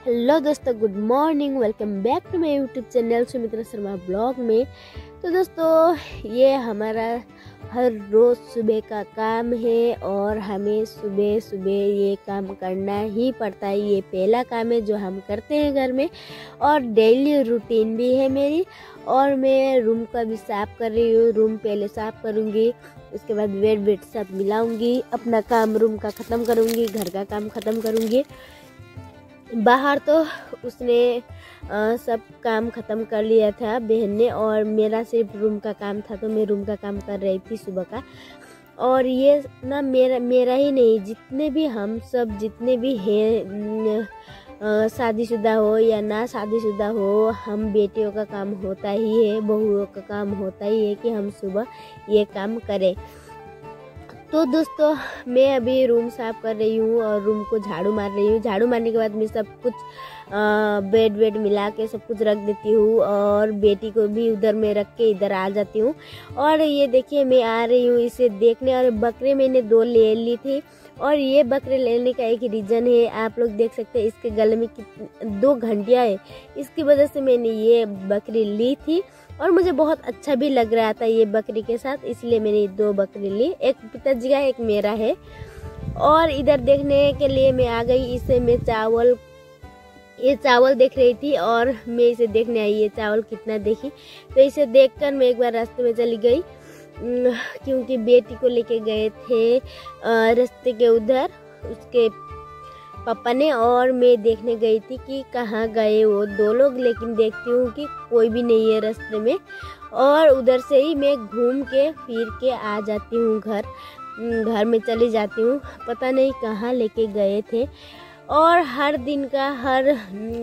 Hello दोस्तों, good morning. Welcome back to my YouTube channel Sumitra Sharma blog में। तो दोस्तों, ये हमारा हर रोज़ सुबह का काम है और हमें सुबह सुबह ये काम करना ही पड़ता है। ये पहला काम है जो हम करते हैं घर में और डेली रूटीन भी है मेरी। और मैं रूम का भी साफ़ कर रही हूँ। रूम पहले साफ़ करूँगी, उसके बाद बेड सब मिलाऊंगी, अपना काम रूम का ख़त्म करूँगी, घर का काम ख़त्म करूँगी। बाहर तो उसने सब काम ख़त्म कर लिया था बहन ने, और मेरा सिर्फ रूम का काम था, तो मैं रूम का काम कर रही थी सुबह का। और ये ना मेरा ही नहीं, जितने भी हम सब जितने भी हैं, शादीशुदा हो या ना शादीशुदा हो, हम बेटियों का काम होता ही है, बहुओं का काम होता ही है कि हम सुबह ये काम करें। तो दोस्तों, मैं अभी रूम साफ़ कर रही हूँ और रूम को झाड़ू मार रही हूँ। झाड़ू मारने के बाद मैं सब कुछ बेड मिला के सब कुछ रख देती हूँ और बेटी को भी उधर में रख के इधर आ जाती हूँ। और ये देखिए, मैं आ रही हूँ इसे देखने। और बकरे मैंने 2 ले ली थी, और ये बकरे लेने का एक रीज़न है, आप लोग देख सकते हैं इसके गले में 2 घंटियाँ है। इसकी वजह से मैंने ये बकरी ली थी और मुझे बहुत अच्छा भी लग रहा था ये बकरी के साथ, इसलिए मैंने 2 बकरी ली। एक पिताजी का, एक मेरा है। और इधर देखने के लिए मैं आ गई। इसे मैं ये चावल देख रही थी और मैं इसे देखने आई। ये चावल कितना देखी, तो इसे देखकर मैं एक बार रास्ते में चली गई, क्योंकि बेटी को लेके गए थे रास्ते के उधर उसके पापा ने, और मैं देखने गई थी कि कहाँ गए वो 2 लोग। लेकिन देखती हूँ कि कोई भी नहीं है रास्ते में, और उधर से ही मैं घूम के फिर के आ जाती हूँ घर में चली जाती हूँ। पता नहीं कहाँ लेके गए थे। और हर दिन का, हर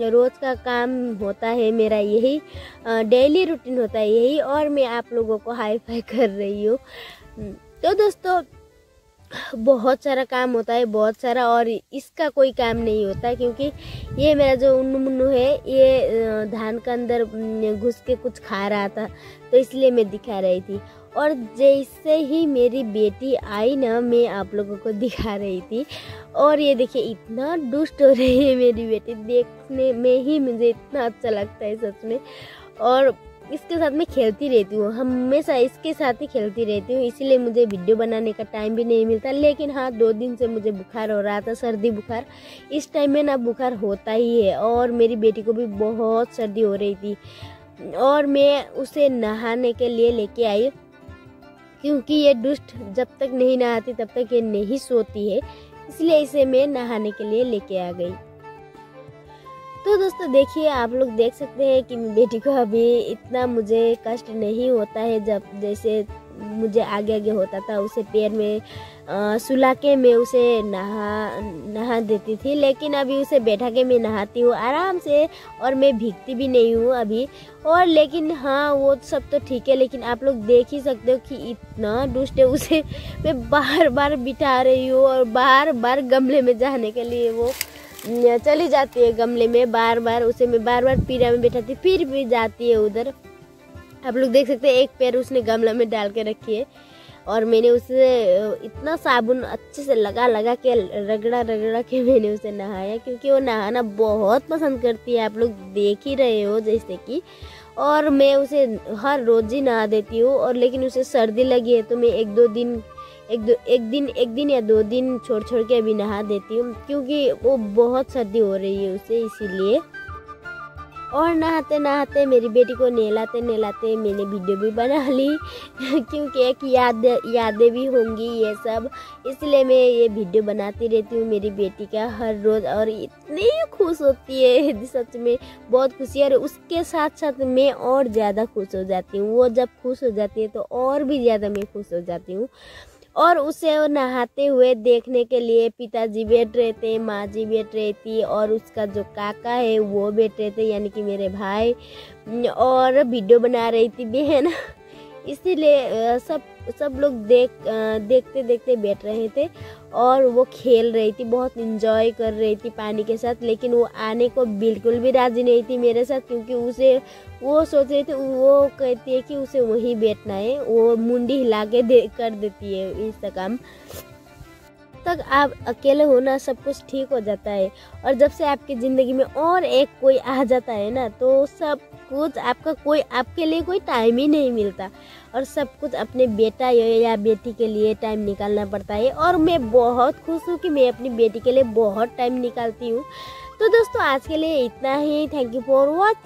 रोज़ का काम होता है मेरा यही, डेली रूटीन होता है यही, और मैं आप लोगों को हाई फाई कर रही हूँ। तो दोस्तों, बहुत सारा काम होता है, बहुत सारा, और इसका कोई काम नहीं होता, क्योंकि ये मेरा जो उन्नू मुन्नू है, ये धान के अंदर घुस के कुछ खा रहा था, तो इसलिए मैं दिखा रही थी। और जैसे ही मेरी बेटी आई ना, मैं आप लोगों को दिखा रही थी। और ये देखिए, इतना दुष्ट हो रही है मेरी बेटी, देखने में ही मुझे इतना अच्छा लगता है सच में। और इसके साथ मैं खेलती रहती हूँ, हमेशा इसके साथ ही खेलती रहती हूँ, इसीलिए मुझे वीडियो बनाने का टाइम भी नहीं मिलता। लेकिन हाँ, 2 दिन से मुझे बुखार हो रहा था, सर्दी बुखार। इस टाइम में ना बुखार होता ही है, और मेरी बेटी को भी बहुत सर्दी हो रही थी। और मैं उसे नहाने के लिए लेके आई, क्योंकि ये दुष्ट जब तक नहीं नहाती तब तक ये नहीं सोती है, इसलिए इसे मैं नहाने के लिए लेके आ गई। तो दोस्तों देखिए, आप लोग देख सकते हैं कि बेटी को अभी इतना मुझे कष्ट नहीं होता है, जब जैसे मुझे आगे होता था। उसे पैर में सुला के मैं उसे नहा देती थी, लेकिन अभी उसे बैठा के मैं नहाती हूँ आराम से, और मैं भीगती भी नहीं हूँ अभी। और लेकिन हाँ, वो सब तो ठीक है, लेकिन आप लोग देख ही सकते हो कि इतना दुष्ट है। उसे मैं बार बार बिठा रही हूँ और बार बार गमले में जाने के लिए वो चली जाती है गमले में। बार बार पीढ़ा में बैठाती, फिर भी जाती है उधर। आप लोग देख सकते हैं, एक पैर उसने गमला में डाल के रखी है, और मैंने उसे इतना साबुन अच्छे से लगा के रगड़ा के मैंने उसे नहाया, क्योंकि वो नहाना बहुत पसंद करती है, आप लोग देख ही रहे हो जैसे कि। और मैं उसे हर रोज़ ही नहा देती हूँ। और लेकिन उसे सर्दी लगी है, तो मैं एक दिन या 2 दिन छोड़ के अभी नहा देती हूँ, क्योंकि वो बहुत सर्दी हो रही है उसे, इसीलिए। और नहाते मेरी बेटी को नहलाते मैंने वीडियो भी बना ली क्योंकि एक यादें भी होंगी ये सब, इसलिए मैं ये वीडियो बनाती रहती हूँ मेरी बेटी का हर रोज़। और इतनी खुश होती है, सच में बहुत खुशी है। और उसके साथ साथ मैं और ज़्यादा खुश हो जाती हूँ। वो जब खुश हो जाती है तो और भी ज़्यादा मैं खुश हो जाती हूँ। और उसे नहाते हुए देखने के लिए पिताजी बैठ रहे थे, माँ जी बैठ रही थी, और उसका जो काका है वो बैठ रहे थे, यानी कि मेरे भाई, और वीडियो बना रही थी बहन इसीलिए सब लोग देखते बैठ रहे थे। और वो खेल रही थी, बहुत इंजॉय कर रही थी पानी के साथ। लेकिन वो आने को बिल्कुल भी राजी नहीं थी मेरे साथ, क्योंकि वो सोच रही थी, वो कहती है कि उसे वहीं बैठना है। वो मुंडी हिला के कर देती है इसका काम। तक आप अकेले हो ना, सब कुछ ठीक हो जाता है। और जब से आपकी ज़िंदगी में और एक कोई आ जाता है ना, तो सब कुछ आपके लिए कोई टाइम ही नहीं मिलता, और सब कुछ अपने बेटा या बेटी के लिए टाइम निकालना पड़ता है। और मैं बहुत खुश हूँ कि मैं अपनी बेटी के लिए बहुत टाइम निकालती हूँ। तो दोस्तों आज के लिए इतना ही। Thank you for watching.